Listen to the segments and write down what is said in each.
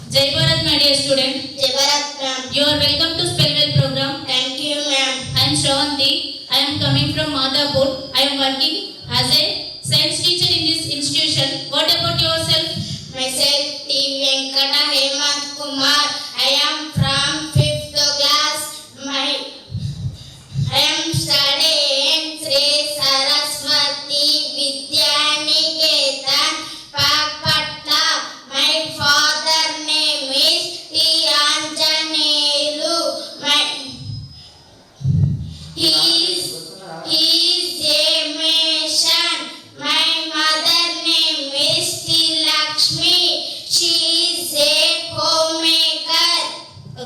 Jai Bharat, my dear student. Jai Bharat, ma'am. You are welcome to Spellwell program. Thank you, ma'am. I am Shravanti. I am coming from Madhapur. I am working as a science teacher in this institution. What about yourself? Myself, T. Venkata Hemant Kumar. I am from 5th class. I am studying Sri Saraswati Vidyaniketan, Pakpatla. My father name is T. Anjanelu. He is a Mason. My mother name is T. Lakshmi. She is a homemaker.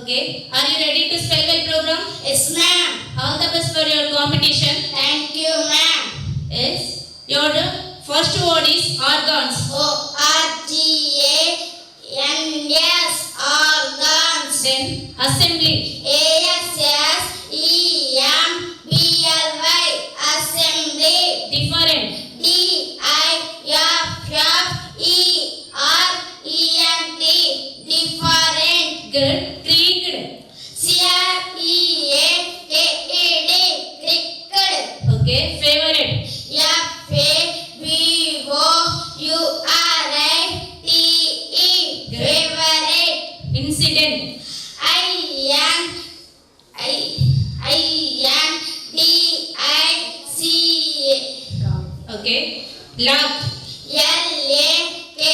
Okay. Are you ready to Spellwell program? Yes, ma'am. All the best for your competition. Thank you, ma'am. Yes. Your first word is organs. ORGANS, organs. Then assembly. ASSEMBLY, assembly. Different. DIFFERENT, different. Good. Creaked. CREAKED, cricket. Okay. Favorite. FAVOURITE, favorite. Incident. INDICA, Okay. Lab. LAKH,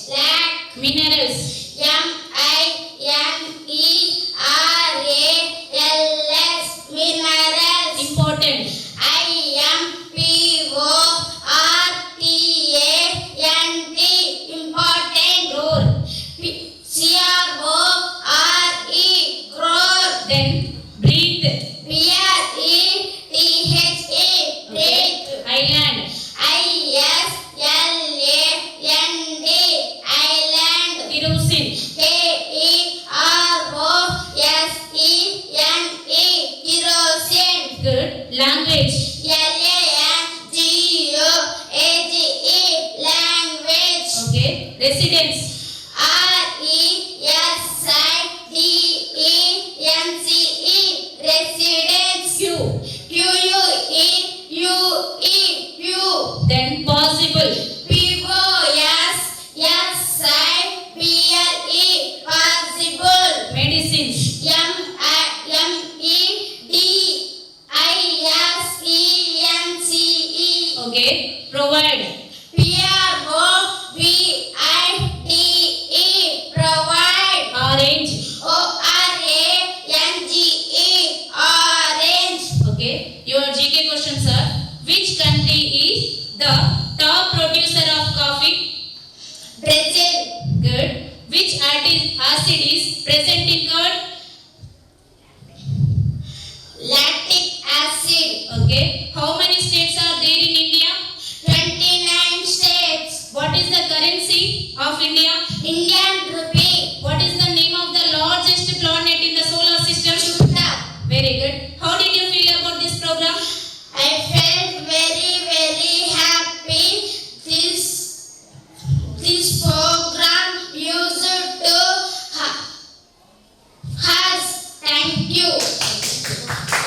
lac. Minerals. MINERALS, minerals. Important. IMPORTANT, important. Roar. CRORE, crore. Then breathe. BRETHE, breath. Island. ISLAND, island. Kerosene. KEROSENE, kerosene. Good. Language. LANGUAGE, language. Okay. Residence. RESIDENCE, residence. Q. QUEUE. Then possible. POSSIBLE, possible. Medicines. MEDICENCE, Okay. Provide. PROVIDE, provide. Orange. ORANGE, orange. Okay. Your GK questions are: which country is the top producer of coffee? Brazil. Good. Which acid is present in curd? Lactic acid. Okay.